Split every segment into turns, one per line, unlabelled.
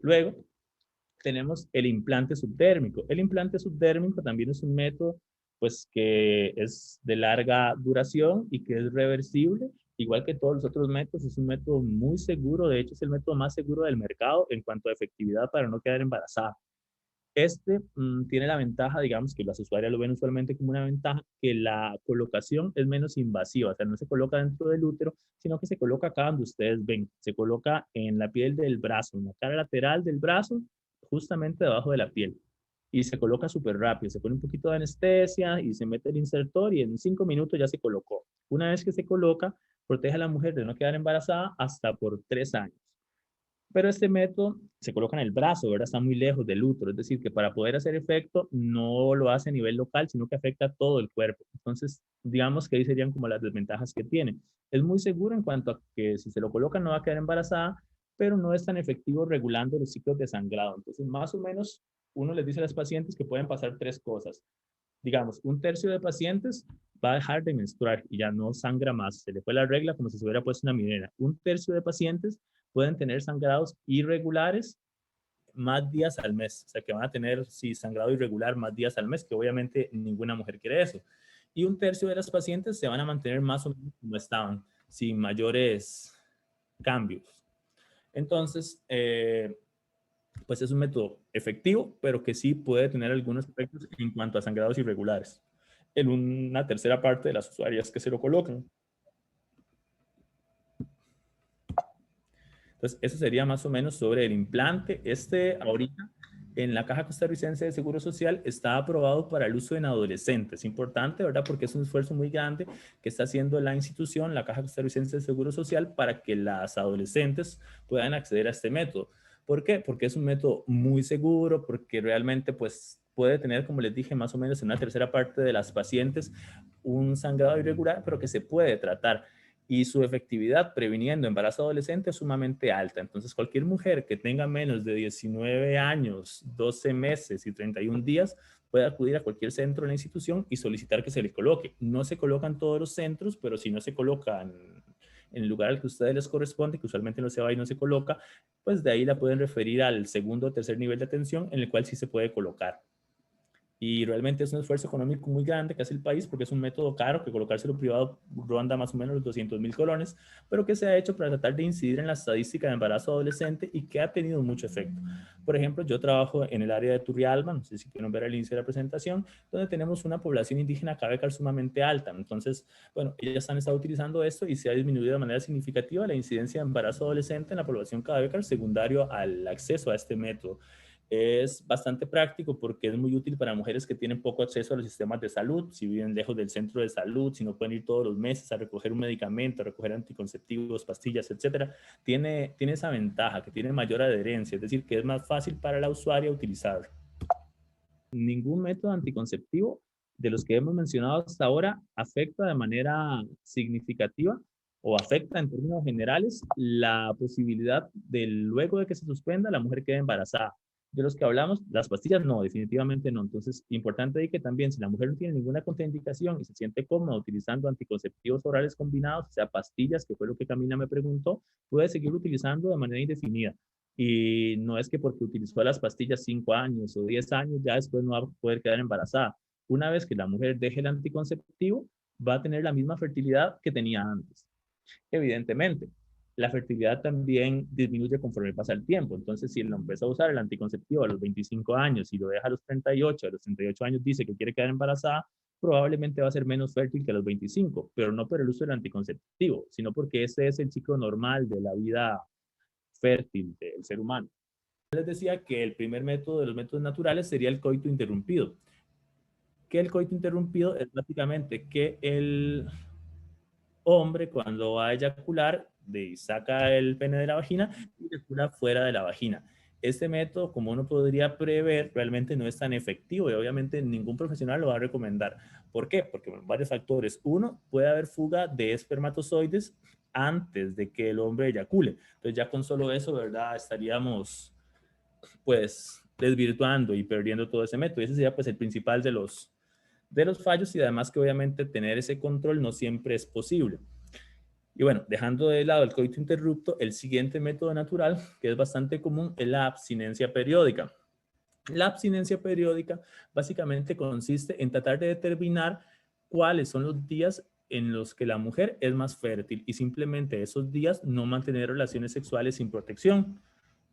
Luego, tenemos el implante subdérmico. El implante subdérmico también es un método pues que es de larga duración y que es reversible, igual que todos los otros métodos. Es un método muy seguro, de hecho es el método más seguro del mercado en cuanto a efectividad para no quedar embarazada. Este tiene la ventaja, digamos, que las usuarias lo ven usualmente como una ventaja, que la colocación es menos invasiva, o sea, no se coloca dentro del útero, sino que se coloca acá donde ustedes ven, se coloca en la piel del brazo, en la cara lateral del brazo, justamente debajo de la piel. Y se coloca súper rápido, se pone un poquito de anestesia y se mete el insertor y en 5 minutos ya se colocó. Una vez que se coloca, protege a la mujer de no quedar embarazada hasta por 3 años. Pero este método se coloca en el brazo, ¿verdad? Está muy lejos del útero, es decir, que para poder hacer efecto no lo hace a nivel local, sino que afecta a todo el cuerpo. Entonces, digamos que ahí serían como las desventajas que tiene. Es muy seguro en cuanto a que si se lo coloca no va a quedar embarazada, pero no es tan efectivo regulando los ciclos de sangrado. Entonces, más o menos, uno les dice a las pacientes que pueden pasar tres cosas. Digamos, un tercio de pacientes va a dejar de menstruar y ya no sangra más. Se le fue la regla como si se hubiera puesto una minera. Un tercio de pacientes pueden tener sangrados irregulares más días al mes. O sea, que van a tener, sí, sangrado irregular más días al mes, que obviamente ninguna mujer quiere eso. Y un tercio de las pacientes se van a mantener más o menos como estaban, sin mayores cambios. Entonces, pues es un método efectivo, pero que sí puede tener algunos efectos en cuanto a sangrados irregulares en una tercera parte de las usuarias que se lo colocan. Entonces, eso sería más o menos sobre el implante. Este ahorita en la Caja Costarricense de Seguro Social está aprobado para el uso en adolescentes. Es importante, ¿verdad? Porque es un esfuerzo muy grande que está haciendo la institución, la Caja Costarricense de Seguro Social, para que las adolescentes puedan acceder a este método. ¿Por qué? Porque es un método muy seguro, porque realmente pues puede tener, como les dije, más o menos en una tercera parte de las pacientes un sangrado irregular, pero que se puede tratar y su efectividad previniendo embarazo adolescente es sumamente alta. Entonces, cualquier mujer que tenga menos de 19 años, 12 meses y 31 días puede acudir a cualquier centro de la institución y solicitar que se le coloque. No se colocan todos los centros, pero si no se colocan en el lugar al que a ustedes les corresponde, que usualmente no se va y no se coloca, pues de ahí la pueden referir al segundo o tercer nivel de atención en el cual sí se puede colocar. Y realmente es un esfuerzo económico muy grande que hace el país porque es un método caro que colocárselo privado ronda más o menos los 200.000 colones, pero que se ha hecho para tratar de incidir en la estadística de embarazo adolescente y que ha tenido mucho efecto. Por ejemplo, yo trabajo en el área de Turrialba, no sé si quieren ver el índice de la presentación, donde tenemos una población indígena cabecar sumamente alta. Entonces, bueno, ellas han estado utilizando esto y se ha disminuido de manera significativa la incidencia de embarazo adolescente en la población cabecar secundario al acceso a este método. Es bastante práctico porque es muy útil para mujeres que tienen poco acceso a los sistemas de salud, si viven lejos del centro de salud, si no pueden ir todos los meses a recoger un medicamento, a recoger anticonceptivos, pastillas, etcétera. Tiene esa ventaja, que tiene mayor adherencia, es decir, que es más fácil para la usuaria utilizarlo. Ningún método anticonceptivo de los que hemos mencionado hasta ahora afecta de manera significativa o afecta en términos generales la posibilidad de luego de que se suspenda la mujer quede embarazada. De los que hablamos, las pastillas no, definitivamente no. Entonces, importante ahí que también si la mujer no tiene ninguna contraindicación y se siente cómoda utilizando anticonceptivos orales combinados, o sea, pastillas, que fue lo que Camila me preguntó, puede seguir utilizando de manera indefinida. Y no es que porque utilizó las pastillas 5 años o 10 años, ya después no va a poder quedar embarazada. Una vez que la mujer deje el anticonceptivo, va a tener la misma fertilidad que tenía antes. Evidentemente, la fertilidad también disminuye conforme pasa el tiempo. Entonces, si él empieza a usar el anticonceptivo a los 25 años y lo deja a los 38, a los 38 años dice que quiere quedar embarazada, probablemente va a ser menos fértil que a los 25, pero no por el uso del anticonceptivo, sino porque ese es el ciclo normal de la vida fértil del ser humano. Les decía que el primer método de los métodos naturales sería el coito interrumpido. Que el coito interrumpido es básicamente que el hombre cuando va a eyacular saca el pene de la vagina y eyacula fuera de la vagina. Este método, como uno podría prever, realmente no es tan efectivo y obviamente ningún profesional lo va a recomendar. ¿Por qué? Porque varios factores. Uno, puede haber fuga de espermatozoides antes de que el hombre eyacule. Entonces ya con solo eso, ¿verdad? Estaríamos pues desvirtuando y perdiendo todo ese método. Y ese sería pues el principal de los fallos y además que obviamente tener ese control no siempre es posible. Y bueno, dejando de lado el coito interrupto, el siguiente método natural, que es bastante común, es la abstinencia periódica. La abstinencia periódica básicamente consiste en tratar de determinar cuáles son los días en los que la mujer es más fértil y simplemente esos días no mantener relaciones sexuales sin protección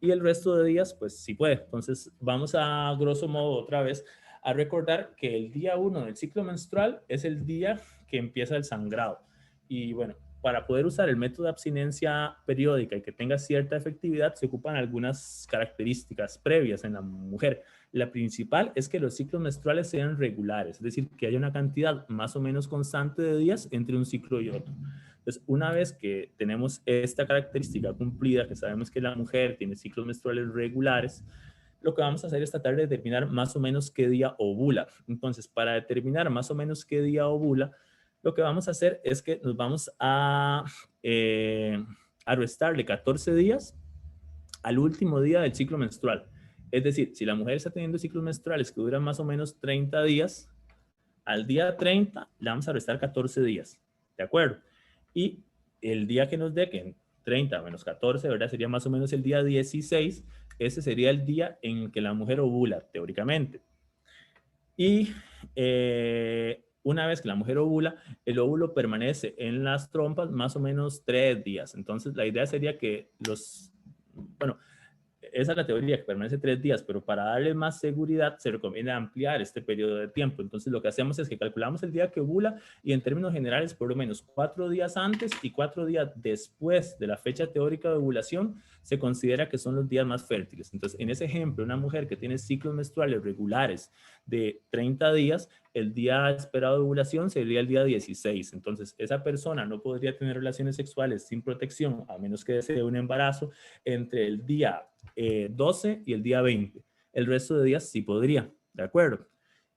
y el resto de días pues sí puede. Entonces vamos a grosso modo otra vez a recordar que el día 1 del ciclo menstrual es el día que empieza el sangrado y bueno, para poder usar el método de abstinencia periódica y que tenga cierta efectividad, se ocupan algunas características previas en la mujer. La principal es que los ciclos menstruales sean regulares, es decir, que haya una cantidad más o menos constante de días entre un ciclo y otro. Entonces, una vez que tenemos esta característica cumplida, que sabemos que la mujer tiene ciclos menstruales regulares, lo que vamos a hacer es tratar de determinar más o menos qué día ovula. Entonces, para determinar más o menos qué día ovula, lo que vamos a hacer es que nos vamos a restarle 14 días al último día del ciclo menstrual. Es decir, si la mujer está teniendo ciclos menstruales que duran más o menos 30 días, al día 30 le vamos a restar 14 días. ¿De acuerdo? Y el día que nos dé, que 30 menos 14, ¿verdad? Sería más o menos el día 16. Ese sería el día en que la mujer ovula, teóricamente. Y una vez que la mujer ovula, el óvulo permanece en las trompas más o menos 3 días. Entonces, la idea sería que bueno, esa es la teoría, que permanece 3 días, pero para darle más seguridad se recomienda ampliar este periodo de tiempo. Entonces lo que hacemos es que calculamos el día que ovula y en términos generales por lo menos 4 días antes y 4 días después de la fecha teórica de ovulación se considera que son los días más fértiles. Entonces en ese ejemplo, una mujer que tiene ciclos menstruales regulares de 30 días, el día esperado de ovulación sería el día 16. Entonces esa persona no podría tener relaciones sexuales sin protección a menos que desee un embarazo entre el día 12 y el día 20. El resto de días sí podría, ¿de acuerdo?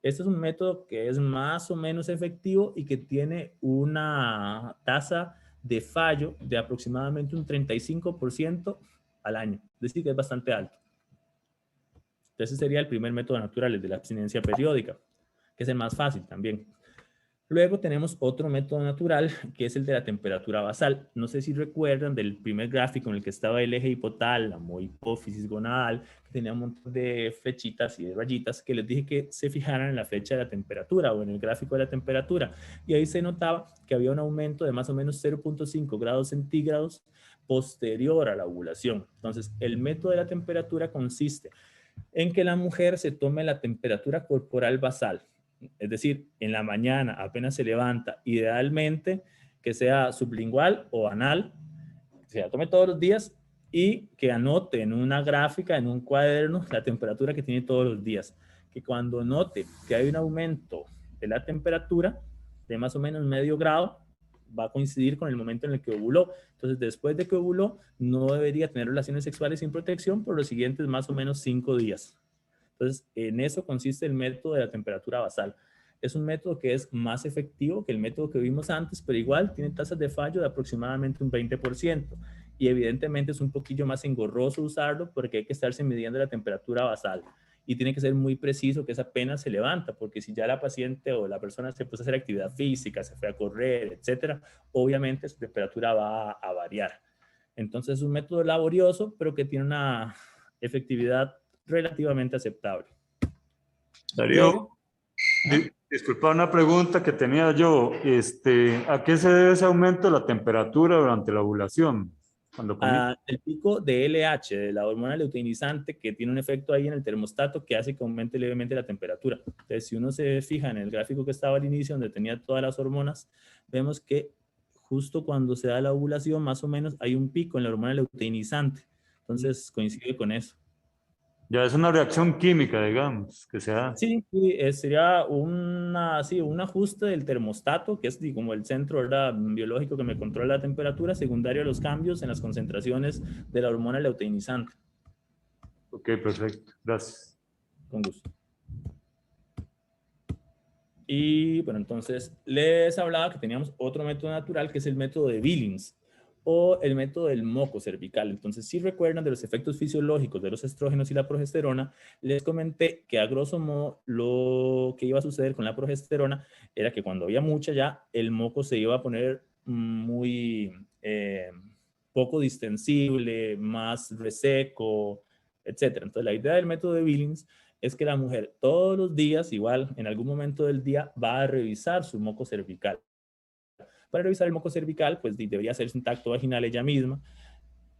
Este es un método que es más o menos efectivo y que tiene una tasa de fallo de aproximadamente un 35% al año. Es decir, que es bastante alto. Ese sería el primer método natural, el de la abstinencia periódica, que es el más fácil también. Luego tenemos otro método natural, que es el de la temperatura basal. No sé si recuerdan del primer gráfico en el que estaba el eje hipotálamo, hipófisis gonadal, que tenía un montón de flechitas y de rayitas, que les dije que se fijaran en la flecha de la temperatura o en el gráfico de la temperatura. Y ahí se notaba que había un aumento de más o menos 0.5 grados centígrados posterior a la ovulación. Entonces, el método de la temperatura consiste en que la mujer se tome la temperatura corporal basal, es decir, en la mañana apenas se levanta, idealmente que sea sublingual o anal, que se la tome todos los días y que anote en una gráfica, en un cuaderno, la temperatura que tiene todos los días. Que cuando note que hay un aumento de la temperatura de más o menos medio grado, va a coincidir con el momento en el que ovuló. Entonces, después de que ovuló, no debería tener relaciones sexuales sin protección por los siguientes más o menos 5 días. Entonces, en eso consiste el método de la temperatura basal. Es un método que es más efectivo que el método que vimos antes, pero igual tiene tasas de fallo de aproximadamente un 20%. Y evidentemente es un poquillo más engorroso usarlo porque hay que estarse midiendo la temperatura basal. Y tiene que ser muy preciso que esa apenas se levanta, porque si ya la paciente o la persona se puso a hacer actividad física, se fue a correr, etcétera, obviamente su temperatura va a variar. Entonces es un método laborioso, pero que tiene una efectividad relativamente aceptable.
Darío,
Luego, ¿ah?
disculpa una pregunta que tenía yo. ¿A qué se debe ese aumento de la temperatura durante la ovulación? Cuando comienza.
El pico de LH, de la hormona luteinizante, que tiene un efecto ahí en el termostato que hace que aumente levemente la temperatura. Entonces, si uno se fija en el gráfico que estaba al inicio, donde tenía todas las hormonas, vemos que justo cuando se da la ovulación, más o menos, hay un pico en la hormona luteinizante. Entonces, coincide con eso.
Ya es una reacción química, digamos, que se da.
Sí, sí, sería sí, un ajuste del termostato, que es como el centro, ¿verdad?, biológico que me controla la temperatura, secundario a los cambios en las concentraciones de la hormona luteinizante.
Ok, perfecto. Gracias.
Con gusto. Y bueno, entonces les hablaba que teníamos otro método natural que es el método de Billings o el método del moco cervical. Entonces, si recuerdan de los efectos fisiológicos de los estrógenos y la progesterona, les comenté que a grosso modo lo que iba a suceder con la progesterona era que cuando había mucha ya, el moco se iba a poner muy poco distensible, más reseco, etcétera. Entonces, la idea del método de Billings es que la mujer todos los días, igual en algún momento del día, va a revisar su moco cervical. Para revisar el moco cervical, pues debería hacerse un tacto vaginal ella misma,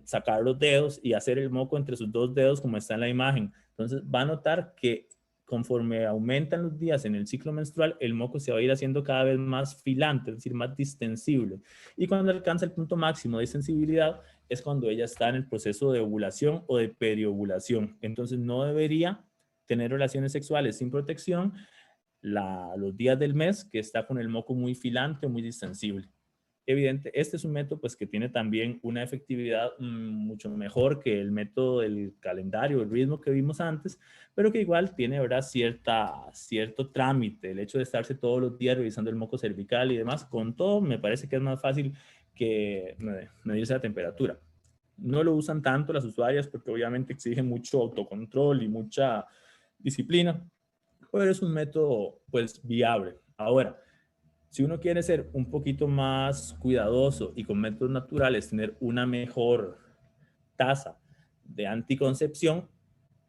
sacar los dedos y hacer el moco entre sus dos dedos como está en la imagen. Entonces va a notar que conforme aumentan los días en el ciclo menstrual, el moco se va a ir haciendo cada vez más filante, es decir, más distensible. Y cuando alcanza el punto máximo de sensibilidad es cuando ella está en el proceso de ovulación o de periovulación. Entonces no debería tener relaciones sexuales sin protección los días del mes que está con el moco muy filante o muy distensible. Evidente, este es un método pues que tiene también una efectividad mucho mejor que el método del calendario, el ritmo que vimos antes, pero que igual tiene, ¿verdad?, cierto trámite, el hecho de estarse todos los días revisando el moco cervical y demás. Con todo, me parece que es más fácil que medirse la temperatura. No lo usan tanto las usuarias porque obviamente exige mucho autocontrol y mucha disciplina, pero es un método pues viable. Ahora, si uno quiere ser un poquito más cuidadoso y con métodos naturales tener una mejor tasa de anticoncepción,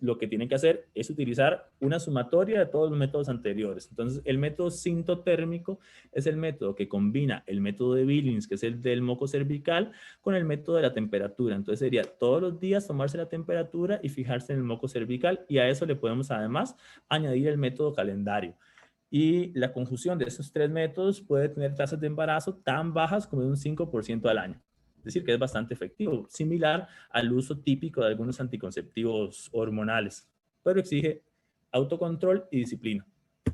lo que tienen que hacer es utilizar una sumatoria de todos los métodos anteriores. Entonces, el método sintotérmico es el método que combina el método de Billings, que es el del moco cervical, con el método de la temperatura. Entonces, sería todos los días tomarse la temperatura y fijarse en el moco cervical, y a eso le podemos además añadir el método calendario. Y la conjunción de esos tres métodos puede tener tasas de embarazo tan bajas como de un 5% al año. Es decir, que es bastante efectivo, similar al uso típico de algunos anticonceptivos hormonales, pero exige autocontrol y disciplina.